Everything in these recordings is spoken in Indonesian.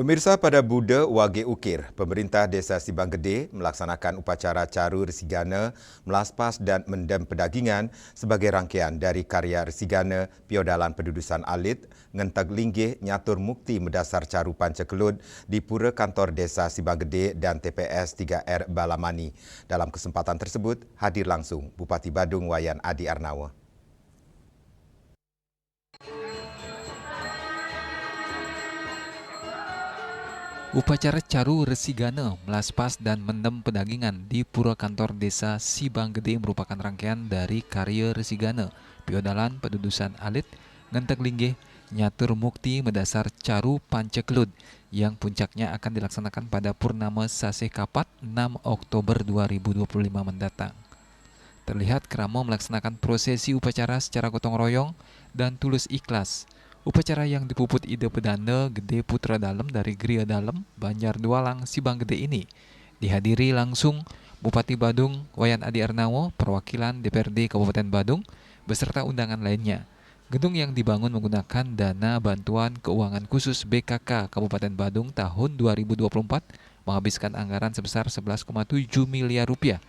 Pemirsa, pada Bude Wage Ukir, pemerintah Desa Sibang Gede melaksanakan upacara Caru Resigana, Melaspas dan Mendem Pedagingan sebagai rangkaian dari karya Resigana Piodalan Pendudusan Alit, Ngenteg Linggih Nyatur Mukti Mendasar Caru Pancekelud di Pura Kantor Desa Sibang Gede dan TPS 3R Balamani. Dalam kesempatan tersebut, hadir langsung Bupati Badung Wayan Adi Arnawa. Upacara Caru Resigana, Melaspas dan Mendem Pedagingan di Pura Kantor Desa Sibang Gede merupakan rangkaian dari karya Resigana, Piodalan Pendudusan Alit, Ngenteg Linggih, Nyatur Mukti Mendasar Caru Pancekelud yang puncaknya akan dilaksanakan pada Purnama Saseh Kapat 6 Oktober 2025 mendatang. Terlihat keramo melaksanakan prosesi upacara secara gotong royong dan tulus ikhlas. Upacara yang dipuput ide pedana Gede Putra Dalem dari Gria Dalem, Banjar Dualang, Sibang Gede ini dihadiri langsung Bupati Badung Wayan Adi Arnawa, perwakilan DPRD Kabupaten Badung, beserta undangan lainnya. Gedung yang dibangun menggunakan dana bantuan keuangan khusus BKK Kabupaten Badung tahun 2024 menghabiskan anggaran sebesar 11,7 miliar rupiah.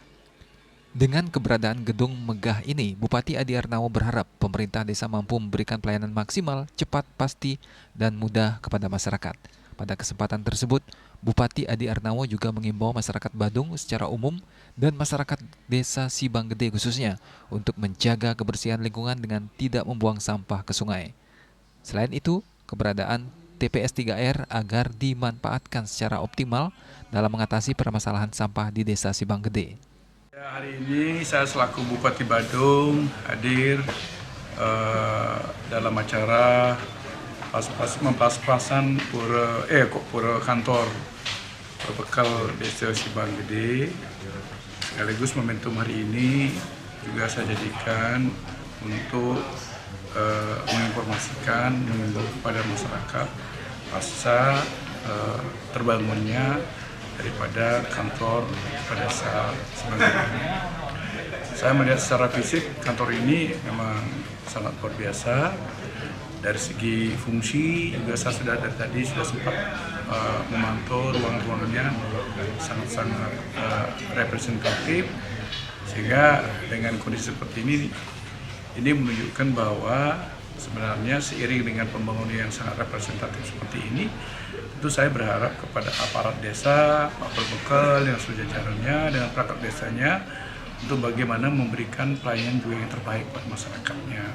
Dengan keberadaan gedung megah ini, Bupati Adi Arnawa berharap pemerintah desa mampu memberikan pelayanan maksimal, cepat, pasti, dan mudah kepada masyarakat. Pada kesempatan tersebut, Bupati Adi Arnawa juga mengimbau masyarakat Badung secara umum dan masyarakat desa Sibang Gede khususnya untuk menjaga kebersihan lingkungan dengan tidak membuang sampah ke sungai. Selain itu, keberadaan TPS 3R agar dimanfaatkan secara optimal dalam mengatasi permasalahan sampah di desa Sibang Gede. Hari ini saya selaku Bupati Badung hadir dalam acara pas-pasan pura kantor berbekal Desa Sibang Gede. Sekaligus momentum hari ini juga saya jadikan untuk menginformasikan kepada masyarakat pasca terbangunnya daripada kantor pada saat sebelumnya. Saya melihat secara fisik kantor ini memang sangat luar biasa. Dari segi fungsi juga saya sudah dari tadi sudah sempat memantau ruangan-ruangannya sangat-sangat representatif, sehingga dengan kondisi seperti ini menunjukkan bahwa sebenarnya seiring dengan pembangunan yang sangat representatif seperti ini, tentu saya berharap kepada aparat desa, Pak Berbekal yang sudah jajarannya dengan perangkat desanya untuk bagaimana memberikan pelayanan juga yang terbaik buat masyarakatnya.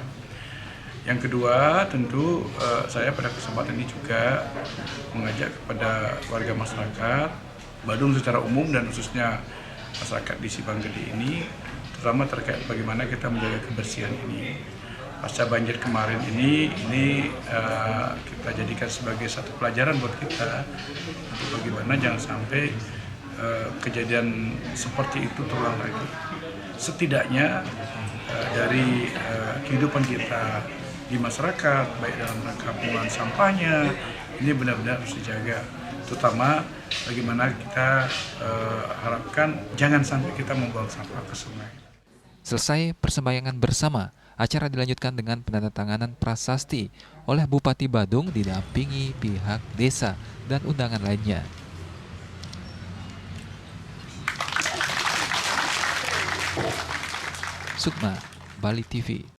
Yang kedua, tentu saya pada kesempatan ini juga mengajak kepada warga masyarakat Badung secara umum dan khususnya masyarakat di Sibang Gede ini, terutama terkait bagaimana kita menjaga kebersihan ini. Pasca banjir kemarin ini kita jadikan sebagai satu pelajaran buat kita untuk bagaimana jangan sampai kejadian seperti itu terulang lagi. Setidaknya dari kehidupan kita di masyarakat, baik dalam rangka pengolahan sampahnya, ini benar-benar harus dijaga. Terutama bagaimana kita harapkan jangan sampai kita membuang sampah ke sungai. Selesai persembahyangan bersama, acara dilanjutkan dengan penandatanganan prasasti oleh Bupati Badung didampingi pihak desa dan undangan lainnya. Sukma, Bali TV.